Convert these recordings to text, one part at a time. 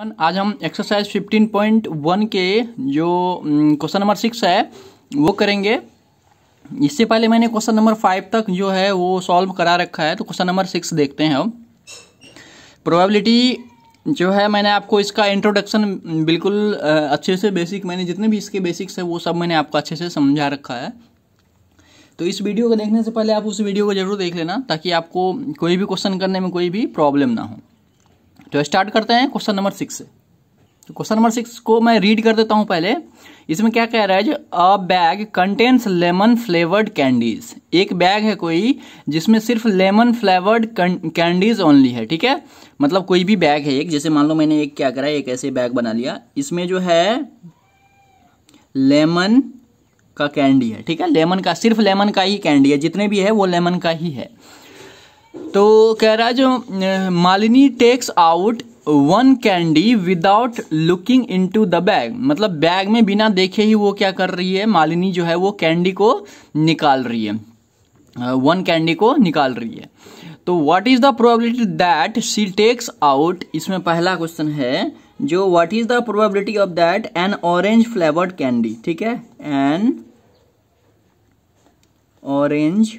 आज हम एक्सरसाइज 15.1 के जो क्वेश्चन नंबर 6 है वो करेंगे। इससे पहले मैंने क्वेश्चन नंबर 5 तक जो है वो सॉल्व करा रखा है, तो क्वेश्चन नंबर 6 देखते हैं हम। प्रोबेबिलिटी जो है मैंने आपको इसका इंट्रोडक्शन बिल्कुल अच्छे से बेसिक, मैंने जितने भी इसके बेसिक्स है वो सब मैंने आपको अच्छे से समझा रखा है। तो इस वीडियो को देखने से पहले आप उस वीडियो को जरूर देख लेना ताकि आपको कोई भी क्वेश्चन करने में कोई भी प्रॉब्लम ना हो। तो स्टार्ट करते हैं क्वेश्चन नंबर 6 से। तो क्वेश्चन नंबर 6 को मैं रीड कर देता हूं पहले। इसमें क्या कह रहा है, जो अ bag contains lemon flavoured candies. एक बैग है कोई जिसमें सिर्फ लेमन फ्लेवर्ड कैंडीज ओनली है, ठीक है। मतलब कोई भी बैग है एक, जैसे मान लो मैंने एक क्या करा है, एक ऐसे बैग बना लिया, इसमें जो है लेमन का कैंडी है, ठीक है। लेमन का, सिर्फ लेमन का ही कैंडी है, जितने भी है वो लेमन का ही है। तो कह रहा है जो Malini takes out one candy without looking into the bag. मतलब बैग में बिना देखे ही वो क्या कर रही है, मालिनी जो है वो कैंडी को निकाल रही है, वन कैंडी को निकाल रही है। तो what is the probability that she takes out, इसमें पहला क्वेश्चन है जो what is the probability of that an orange flavoured candy, ठीक है, एन ऑरेंज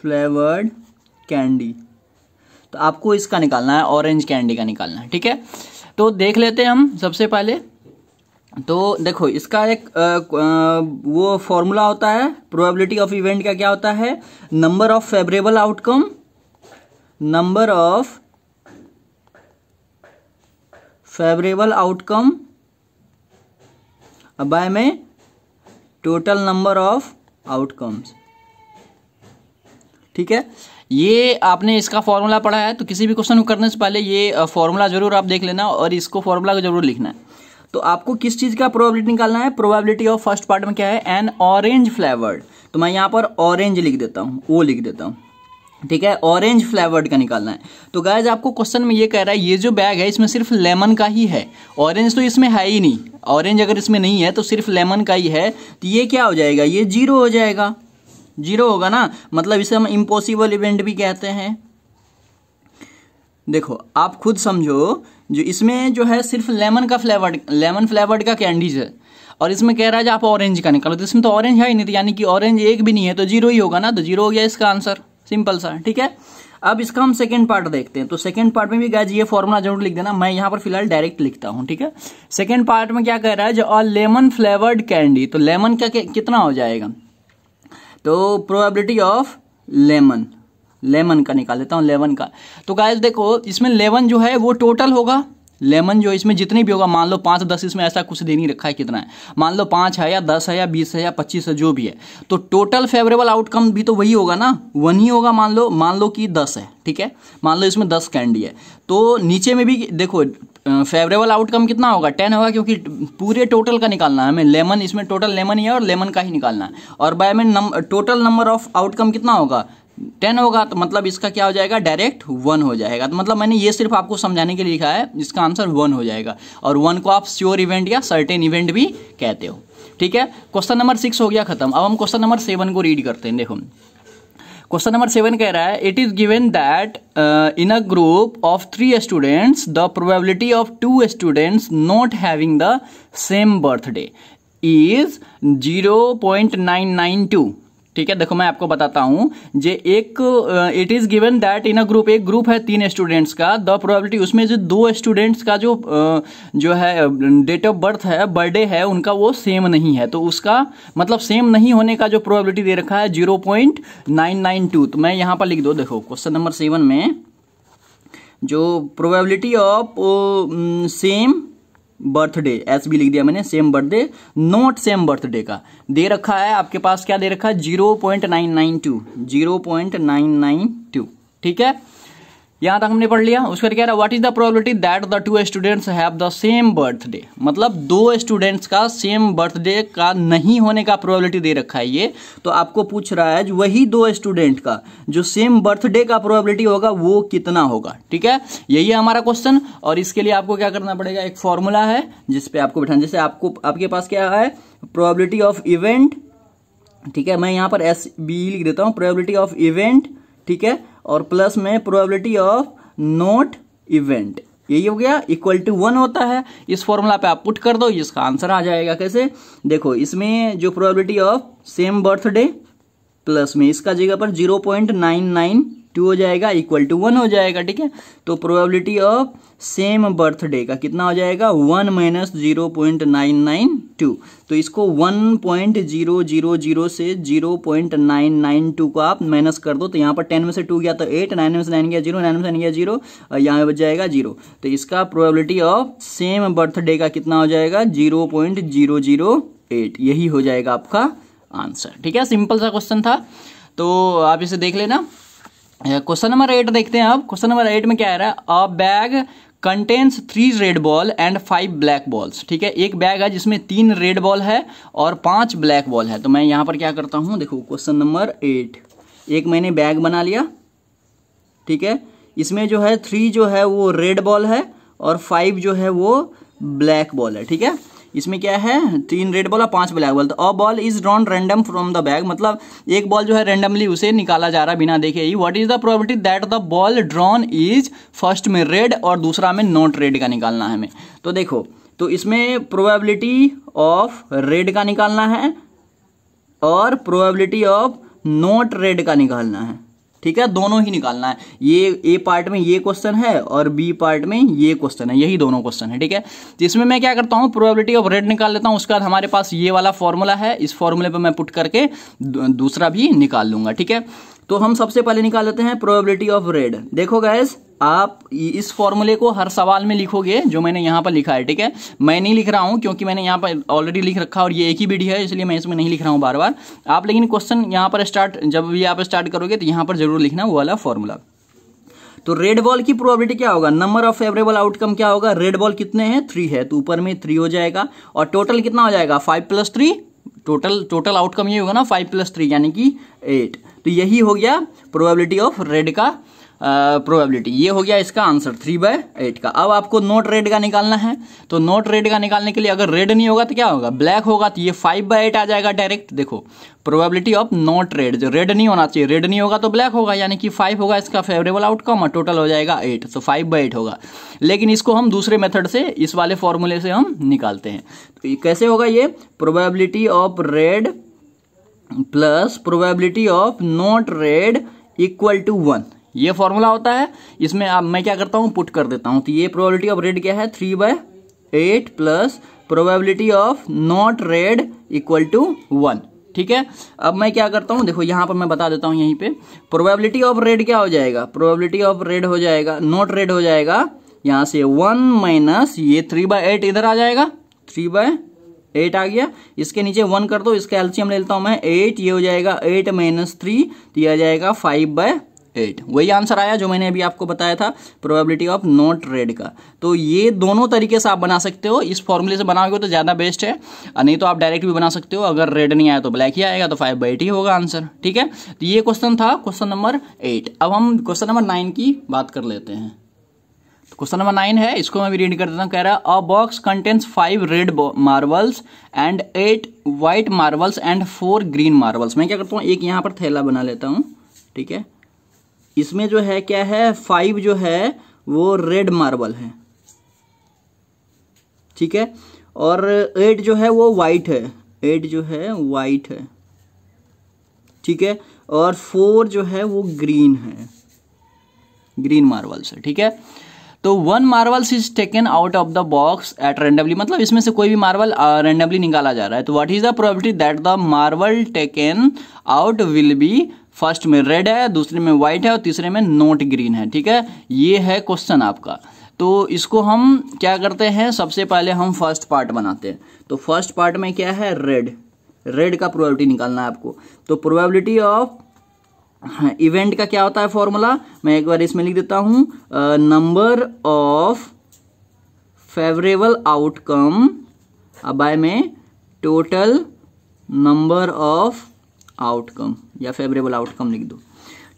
फ्लेवर्ड कैंडी। तो आपको इसका निकालना है, ऑरेंज कैंडी का निकालना है, ठीक है। तो देख लेते हैं हम सबसे पहले। तो देखो इसका एक वो फॉर्मूला होता है प्रोबेबिलिटी ऑफ इवेंट का। क्या होता है, number of favourable outcome, number of favourable outcome by में टोटल नंबर ऑफ आउटकम्स, ठीक है। ये आपने इसका फॉर्मूला पढ़ा है, तो किसी भी क्वेश्चन को करने से पहले ये फॉर्मूला जरूर आप देख लेना और इसको फॉर्मूला को जरूर लिखना है। तो आपको किस चीज का प्रोबेबिलिटी निकालना है, प्रोबेबिलिटी ऑफ फर्स्ट पार्ट में क्या है, एन ऑरेंज फ्लेवर्ड। तो मैं यहां पर ऑरेंज लिख देता हूं, वो लिख देता हूं, ठीक है। ऑरेंज फ्लेवर्ड का निकालना है। तो गाइस आपको क्वेश्चन में ये कह रहा है ये जो बैग है इसमें सिर्फ लेमन का ही है, ऑरेंज तो इसमें है ही नहीं। ऑरेंज अगर इसमें नहीं है तो सिर्फ लेमन का ही है, तो ये क्या हो जाएगा, ये जीरो हो जाएगा, जीरो होगा ना। मतलब इसे हम इम्पॉसिबल इवेंट भी कहते हैं। देखो आप खुद समझो, जो इसमें जो है सिर्फ लेमन फ्लेवर्ड का कैंडीज है और इसमें कह रहा है जो आप ऑरेंज का निकालो, तो इसमें तो ऑरेंज है ही नहीं, तो यानी कि ऑरेंज एक भी नहीं है, तो जीरो ही होगा ना। तो जीरो हो गया इसका आंसर, सिंपल सा, ठीक है। अब इसका हम सेकंड पार्ट देखते हैं। तो सेकंड पार्ट में भी गाइस ये फॉर्मूला जरूर लिख देना, मैं यहां पर फिलहाल डायरेक्ट लिखता हूं, ठीक है। सेकंड पार्ट में क्या कह रहा है, जो लेमन फ्लेवर्ड कैंडी। तो लेमन का कितना हो जाएगा, तो प्रोबेबिलिटी ऑफ लेमन का निकाल लेता हूं, लेमन का। तो गाइस देखो इसमें लेमन जो है वो टोटल होगा, लेमन जो इसमें जितनी भी होगा, मान लो 5 10, इसमें ऐसा कुछ दे नहीं रखा है कितना है, मान लो 5 है या 10 है या 20 है या 25 है, जो भी है। तो टोटल फेवरेबल आउटकम भी तो वही होगा ना, 1 ही होगा। मान लो कि 10 है, ठीक है, मान लो इसमें 10 कैंडी है, तो नीचे में भी देखो फेवरेबल आउटकम कितना होगा, 10 होगा, क्योंकि पूरे टोटल का निकालना है हमें। लेमन, इसमें टोटल लेमन ही है और लेमन का ही निकालना है। और बाय में टोटल नंबर ऑफ आउटकम कितना होगा, 10 होगा। तो मतलब इसका क्या हो जाएगा, डायरेक्ट 1 हो जाएगा। तो मतलब मैंने ये सिर्फ आपको समझाने के लिए लिखा है, इसका आंसर 1 हो जाएगा। और 1 को आप श्योर इवेंट या सर्टेन इवेंट भी कहते हो, ठीक है। क्वेश्चन नंबर 6 हो गया खत्म। अब हम क्वेश्चन नंबर 7 को रीड करते हैं। देखो क्वेश्चन नंबर 7 कह रहा है, it is given that in a group of 3 students the probability of 2 students not having the same birthday is 0.992, ठीक है। देखो मैं आपको बताता हूं, जे एक it is given that in a group, एक ग्रुप है 3 स्टूडेंट्स का, द प्रोबेबिलिटी, उसमें जो 2 स्टूडेंट्स का जो है डेट ऑफ बर्थ है, बर्थडे है उनका, वो सेम नहीं है। तो उसका मतलब सेम नहीं होने का जो प्रोबेबिलिटी दे रखा है 0.992। तो मैं यहां पर लिख दो, देखो क्वेश्चन नंबर 7 में जो probability of same birthday, S भी लिख दिया मैंने, same birthday not same birthday का दे रखा है आपके पास। क्या दे रखा है, 0.992, ठीक है। यहां तक हमने पढ़ लिया। उसके बाद कह रहा है what is the probability that the 2 students have the same birthday. मतलब 2 स्टूडेंट्स का सेम बर्थडे का नहीं होने का प्रोबेबिलिटी दे रखा है ये। तो आपको पूछ रहा है वही 2 स्टूडेंट का जो सेम बर्थडे का प्रोबेबिलिटी होगा वो कितना होगा, ठीक है। यही है हमारा क्वेश्चन। और इसके लिए आपको क्या करना पड़ेगा, एक फॉर्मूला है जिसपे आपको बैठाना, जैसे आपके पास क्या है, प्रोबेबिलिटी ऑफ इवेंट, ठीक है। मैं यहां पर SB लिख देता हूं, प्रोबेबिलिटी ऑफ इवेंट, ठीक है, और प्लस में प्रोबेबिलिटी ऑफ नॉट इवेंट, यही हो गया, इक्वल टू 1 होता है। इस फॉर्मूला पे आप पुट कर दो, इसका आंसर आ जाएगा। कैसे? देखो इसमें जो probability of same birthday plus में इसका जगह पर 0.992 हो जाएगा, इक्वल टू 1 हो जाएगा। ठीक है, तो प्रोबेबिलिटी ऑफ सेम बर्थडे का कितना हो जाएगा? 1 माइनस 0.992। तो इसको 1.000 से 0.992 को आप माइनस कर दो, तो यहाँ पर 10 में से 2 गया तो 8, 9 में से 9 गया 0, 9 में से 9 गया 0, और यहाँ बच जाएगा 0। तो इसका प्रोबेबिलिटी ऑफ सेम बर्थडे का कितना हो जाएगा? 0.008। यही हो जाएगा आपका आंसर। ठीक है, सिंपल सा क्वेश्चन था, तो आप इसे देख लेना। क्वेश्चन नंबर 8 देखते हैं अब। क्वेश्चन नंबर 8 में क्या आ रहा है? अ bag contains 3 red ball and 5 black balls. ठीक है, एक बैग है जिसमें 3 रेड बॉल है और 5 ब्लैक बॉल है। तो मैं यहाँ पर क्या करता हूँ, देखो क्वेश्चन नंबर 8, एक मैंने बैग बना लिया। ठीक है, इसमें जो है 3 जो है वो रेड बॉल है और 5 जो है वो ब्लैक बॉल है। ठीक है, इसमें क्या है? 3 रेड बॉल और 5 ब्लैक बॉल। तो a ball is drawn random from the bag, मतलब एक बॉल जो है रैंडमली उसे निकाला जा रहा है बिना देखे ही। What is the probability that the ball drawn is first में रेड और दूसरा में नॉट रेड का निकालना है हमें। तो देखो, तो इसमें प्रोबेबिलिटी ऑफ रेड का निकालना है और प्रोबेबिलिटी ऑफ नॉट रेड का निकालना है। ठीक है, दोनों ही निकालना है। ये ए पार्ट में ये क्वेश्चन है और बी पार्ट में ये क्वेश्चन है, यही दोनों क्वेश्चन है। ठीक है, तो इसमें मैं क्या करता हूँ, प्रोबेबिलिटी ऑफ रेड निकाल लेता हूँ। उसके बाद हमारे पास ये वाला फॉर्मूला है, इस फॉर्मूले पे मैं पुट करके दूसरा भी निकाल लूंगा। ठीक है, तो हम सबसे पहले निकाल लेते हैं प्रोबेबिलिटी ऑफ रेड। देखो गाइस, आप इस फॉर्मूले को हर सवाल में लिखोगे जो मैंने यहाँ पर लिखा है। ठीक है, मैं नहीं लिख रहा हूँ क्योंकि मैंने यहाँ पर ऑलरेडी लिख रखा और ये एक ही वीडियो है, इसलिए मैं इसमें नहीं लिख रहा हूँ बार बार। आप लेकिन क्वेश्चन यहाँ पर जब भी आप स्टार्ट करोगे तो यहाँ पर जरूर लिखना वो वाला फॉर्मूला। तो रेड बॉल की प्रोबेबिलिटी क्या होगा? नंबर ऑफ फेवरेबल आउटकम क्या होगा? रेड बॉल कितने हैं? 3 है, तो ऊपर में 3 हो जाएगा और टोटल कितना हो जाएगा? 5 + 3। टोटल आउटकम ये होगा ना 5 + 3 यानी कि 8। तो यही हो गया प्रोबेबिलिटी ऑफ रेड का प्रोबेबिलिटी। ये हो गया इसका आंसर 3/8 का। अब आपको नॉट रेड का निकालना है, तो नॉट रेड का निकालने के लिए अगर रेड नहीं होगा तो क्या होगा? ब्लैक होगा, तो ये 5/8 आ जाएगा डायरेक्ट। देखो प्रोबेबिलिटी ऑफ नॉट रेड, जो रेड नहीं होना चाहिए, रेड नहीं होगा तो ब्लैक होगा, यानी कि 5 होगा इसका फेवरेबल आउटकम और टोटल हो जाएगा 8, तो 5/8 होगा। लेकिन इसको हम दूसरे मेथड से, इस वाले फॉर्मूले से हम निकालते हैं। तो कैसे होगा ये? Probability of red plus probability of not red equal to 1, ये फॉर्मूला होता है। इसमें अब मैं क्या करता हूं, पुट कर देता हूं। तो ये प्रोबेबिलिटी ऑफ रेड क्या है? 3/8 plus probability of not red equal to 1। ठीक है, अब मैं क्या करता हूं, देखो यहां पर मैं बता देता हूं। यहीं पे प्रोबेबिलिटी ऑफ रेड क्या हो जाएगा? प्रोबेबिलिटी ऑफ रेड हो जाएगा, नॉट रेड हो जाएगा यहां से 1 माइनस ये 3/8 इधर आ जाएगा, 3/8 आ गया। इसके नीचे 1 कर दो, इसका एलसीएम ले लेता हूं मैं 8, ये हो जाएगा 8 - 3, तो ये आ जाएगा 5/8। वही आंसर आया जो मैंने अभी आपको बताया था प्रोबेबिलिटी ऑफ नॉट रेड का। तो ये दोनों तरीके से आप बना सकते हो। इस फॉर्मूले से बनाओगे तो ज़्यादा बेस्ट है, नहीं तो आप डायरेक्ट भी बना सकते हो। अगर रेड नहीं आया तो ब्लैक ही आएगा, तो 5/8 ही होगा आंसर। ठीक है, तो ये क्वेश्चन था क्वेश्चन नंबर 8। अब हम क्वेश्चन नंबर 9 की बात कर लेते हैं। तो क्वेश्चन नंबर 9 है, इसको मैं भी रीड कर देता हूँ। कह रहा है अ box contains 5 red marbles and 8 white marbles and 4 green marbles. मैं क्या करता हूँ, एक यहाँ पर थैला बना लेता हूँ। ठीक है, इसमें जो है क्या है, 5 जो है वो रेड मार्बल है। ठीक है, और 8 जो है वो वाइट है, 8 जो है वाइट है। ठीक है, और 4 जो है वो ग्रीन है, ग्रीन मार्बल्स है। ठीक है, तो 1 marbles is taken out of the box eight randomly, मतलब इसमें से कोई भी मार्बल रेंडमली निकाला जा रहा है। तो what is the probability that the marble taken out will be, first में रेड है, दूसरे में व्हाइट है और तीसरे में नॉट ग्रीन है। ठीक है, ये है क्वेश्चन आपका। तो इसको हम क्या करते हैं, सबसे पहले हम फर्स्ट पार्ट बनाते हैं। तो फर्स्ट पार्ट में क्या है, रेड, रेड का प्रोबेबिलिटी निकालना है आपको। तो प्रोबेबिलिटी ऑफ इवेंट का क्या होता है फॉर्मूला, मैं एक बार इसमें लिख देता हूं, number of favourable outcome by में टोटल नंबर ऑफ आउटकम, या फेवरेबल आउटकम लिख दो।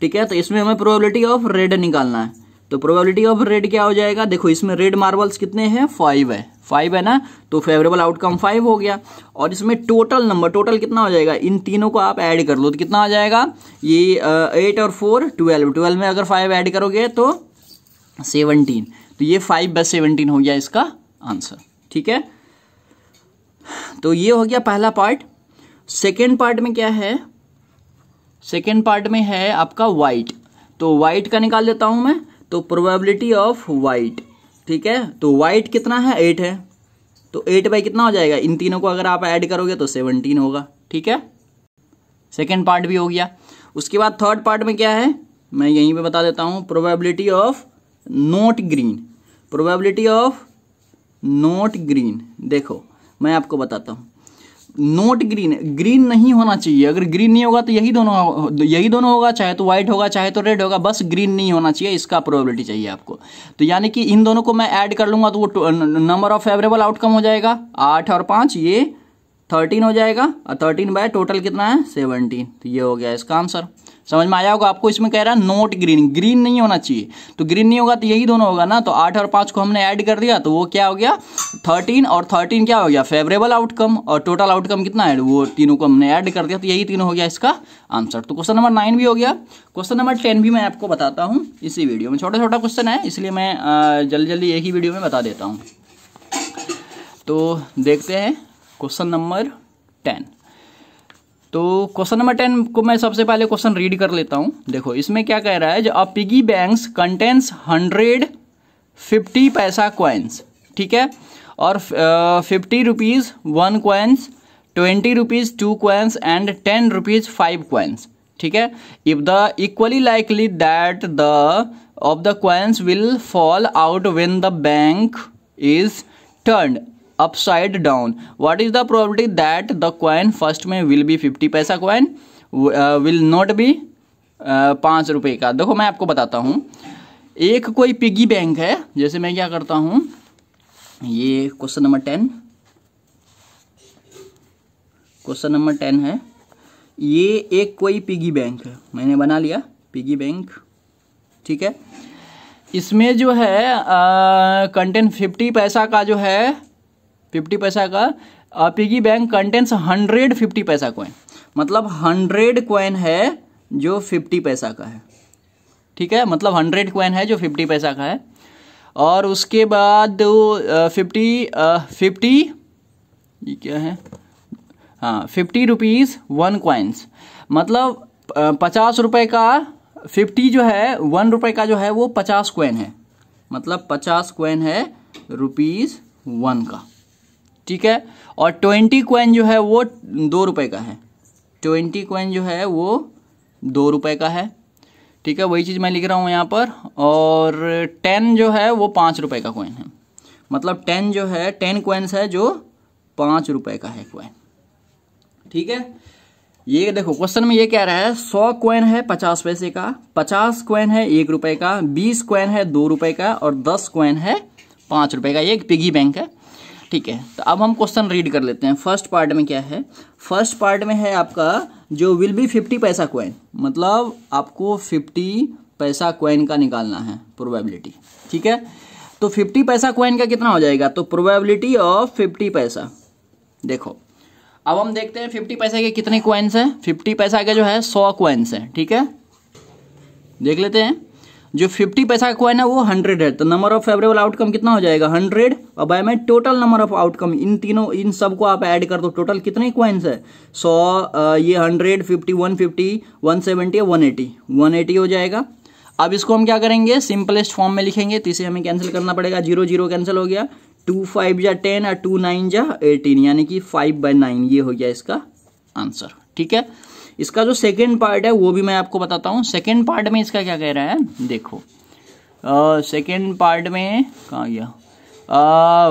ठीक है, तो इसमें हमें प्रोबेबिलिटी ऑफ रेड निकालना है। तो प्रोबेबिलिटी ऑफ रेड क्या हो जाएगा, देखो इसमें रेड मार्बल्स कितने हैं, 5 है, 5 है ना, तो फेवरेबल आउटकम 5 हो गया। और इसमें टोटल नंबर, टोटल कितना हो जाएगा, इन तीनों को आप ऐड कर लो तो कितना आ जाएगा, ये 8 और 4 12, 12 में अगर 5 ऐड करोगे तो 17, तो ये 5/17 हो गया इसका आंसर। ठीक है, तो ये हो गया पहला पार्ट। सेकेंड पार्ट में क्या है, सेकेंड पार्ट में है आपका वाइट, तो वाइट का निकाल लेता हूं मैं। तो प्रोबेबिलिटी ऑफ वाइट, ठीक है, तो वाइट कितना है 8 है, तो 8 बाई कितना हो जाएगा, इन तीनों को अगर आप ऐड करोगे तो 17 होगा। ठीक है, सेकेंड पार्ट भी हो गया। उसके बाद थर्ड पार्ट में क्या है, मैं यहीं पे बता देता हूं, probability of not green, probability of not green. देखो मैं आपको बताता हूं, नॉट ग्रीन, ग्रीन नहीं होना चाहिए। अगर ग्रीन नहीं होगा तो यही दोनों होगा, चाहे तो व्हाइट होगा चाहे तो रेड होगा, बस ग्रीन नहीं होना चाहिए, इसका प्रोबेबिलिटी चाहिए आपको। तो यानी कि इन दोनों को मैं ऐड कर लूंगा तो वो नंबर ऑफ फेवरेबल आउटकम हो जाएगा 8 और 5, ये 13 हो जाएगा, और 13 बाय टोटल कितना है 17, तो ये हो गया इसका आंसर। समझ में आया होगा आपको। इसमें कह रहा है नॉट ग्रीन, ग्रीन नहीं होना चाहिए, तो ग्रीन नहीं होगा तो यही दोनों होगा ना, तो 8 और 5 को हमने ऐड कर दिया तो वो क्या हो गया 13, और 13 क्या हो गया फेवरेबल आउटकम, और टोटल आउटकम कितना है वो तीनों को हमने ऐड कर दिया, तो यही तीनों हो गया इसका आंसर। तो क्वेश्चन नंबर 9 भी हो गया। क्वेश्चन नंबर 10 भी मैं आपको बताता हूँ इसी वीडियो में, छोटा छोटा क्वेश्चन है इसलिए मैं जल्दी जल्दी एक ही वीडियो में बता देता हूँ। तो देखते हैं क्वेश्चन नंबर 10। तो क्वेश्चन नंबर 10 को मैं सबसे पहले क्वेश्चन रीड कर लेता हूं। देखो इसमें क्या कह रहा है, जो अ पिगी बैंक्स कंटेन्स 150 पैसा कॉइन्स, ठीक है, और 50 rupees 1 coins, 20 rupees 2 coins and 10 rupees 5 coins. ठीक है, if the equally likely that the of the coins will fall out when the bank is turned upside down, what is the probability that the coin first में will be 50 पैसा coin, will not be 5 रुपए का। देखो मैं आपको बताता हूँ, एक कोई पिगी बैंक है, जैसे मैं क्या करता हूँ, ये क्वेश्चन नंबर 10, क्वेश्चन नंबर 10 है, ये एक कोई पिगी बैंक है, मैंने बना लिया पिगी बैंक। ठीक है, इसमें जो है कंटेंट 50 पैसा का जो है 50 पैसा का पिगी बैंक कंटेंट्स 150 पैसा कॉइन, मतलब 100 कॉइन है जो 50 पैसा का है। ठीक है, मतलब 100 कॉइन है जो 50 पैसा का है, और उसके बाद 50 ये क्या है, हाँ 50 रुपीज़ 1 कॉइन्स, मतलब 50 रुपये का 50 जो है 1 रुपये का जो है वो 50 कॉइन है, मतलब 50 कॉइन है ₹1 का। ठीक है, और 20 कॉइन जो है वो 2 रुपये का है, 20 कॉइन जो है वो 2 रुपये का है। ठीक है, वही चीज़ मैं लिख रहा हूँ यहाँ पर। और 10 जो है वो 5 रुपये का कॉइन है, मतलब 10 जो है 10 कॉइन्स है जो 5 रुपये का है कॉइन। ठीक है, ये देखो क्वेश्चन में ये कह रहा है 100 कॉइन है 50 पैसे का, 50 कॉइन है 1 रुपये का, 20 कॉइन है 2 रुपये का, और 10 कॉइन है 5 रुपये का। ये एक पिगी बैंक है। ठीक है, तो अब हम क्वेश्चन रीड कर लेते हैं। फर्स्ट पार्ट में क्या है, फर्स्ट पार्ट में है आपका जो विल बी 50 पैसा कॉइन, मतलब आपको 50 पैसा कॉइन का निकालना है प्रोबेबिलिटी। ठीक है, तो 50 पैसा कॉइन का कितना हो जाएगा, तो प्रोबेबिलिटी ऑफ 50 पैसा। देखो अब हम देखते हैं 50 पैसा के कितने कॉइन्स हैं। 50 पैसा के जो है 100 कॉइन्स हैं। ठीक है, देख लेते हैं। जो 50 पैसा का कॉइन है वो 100 है, तो नंबर ऑफ फेवरेबल आउटकम कितना हो जाएगा 100, और बाय में टोटल नंबर ऑफ आउटकम, इन तीनों इन सबको आप ऐड कर दो, टोटल कितने कॉइन्स है 100, ये 100, 50, 150, 170, 180 हो जाएगा। अब इसको हम क्या करेंगे, सिंपलेस्ट फॉर्म में लिखेंगे, तो इसे हमें कैंसिल करना पड़ेगा, 0 0 कैंसिल हो गया, 2 5 जा 10 और 2 9 जा 18, यानी कि 5/9, ये हो गया इसका आंसर। ठीक है, इसका जो सेकेंड पार्ट है वो भी मैं आपको बताता हूँ। सेकेंड पार्ट में इसका क्या कह रहा है, देखो सेकेंड पार्ट में कहाँ गया,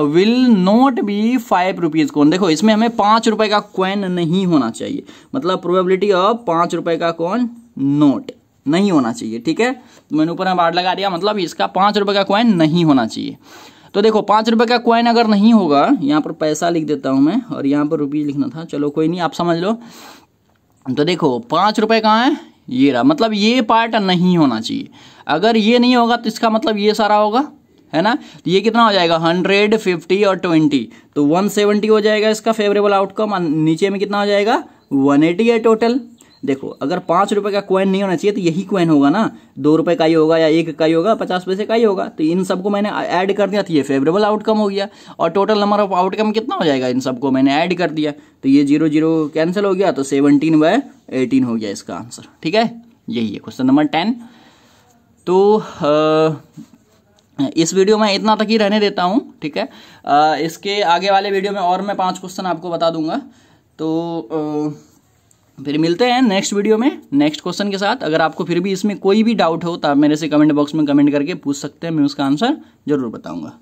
will not be 5 rupees coin. देखो इसमें हमें 5 रुपये का कॉइन नहीं होना चाहिए, मतलब प्रोबेबिलिटी ऑफ 5 रुपये का कॉइन नोट नहीं होना चाहिए। ठीक है, तो मैंने ऊपर में बार लगा दिया, मतलब इसका 5 रुपये का कॉइन नहीं होना चाहिए। तो देखो 5 रुपये का कॉइन अगर नहीं होगा, यहाँ पर पैसा लिख देता हूँ मैं, और यहाँ पर रुपये लिखना था, चलो कोई नहीं, आप समझ लो। तो देखो 5 रुपये कहाँ है, ये रहा, मतलब ये पार्ट नहीं होना चाहिए। अगर ये नहीं होगा तो इसका मतलब ये सारा होगा, है ना। तो ये कितना हो जाएगा 100, 50 और 20, तो 170 हो जाएगा इसका फेवरेबल आउटकम। नीचे में कितना हो जाएगा 180 है टोटल। देखो अगर 5 रुपए का कॉइन नहीं होना चाहिए तो यही कॉइन होगा ना, 2 रुपए का ही होगा या 1 का ही होगा, 50 पैसे का ही होगा। तो इन सबको मैंने ऐड कर दिया तो ये फेवरेबल आउटकम हो गया, और टोटल नंबर ऑफ आउटकम कितना हो जाएगा, इन सबको मैंने ऐड कर दिया तो ये 0 0 कैंसिल हो गया, तो 17/18 हो गया इसका आंसर। ठीक है, यही है क्वेश्चन नंबर 10। तो इस वीडियो में इतना तक ही रहने देता हूँ। ठीक है, इसके आगे वाले वीडियो में और मैं 5 क्वेश्चन आपको बता दूंगा। तो फिर मिलते हैं नेक्स्ट वीडियो में नेक्स्ट क्वेश्चन के साथ। अगर आपको फिर भी इसमें कोई भी डाउट हो तो आप मेरे से कमेंट बॉक्स में कमेंट करके पूछ सकते हैं, मैं उसका आंसर जरूर बताऊंगा।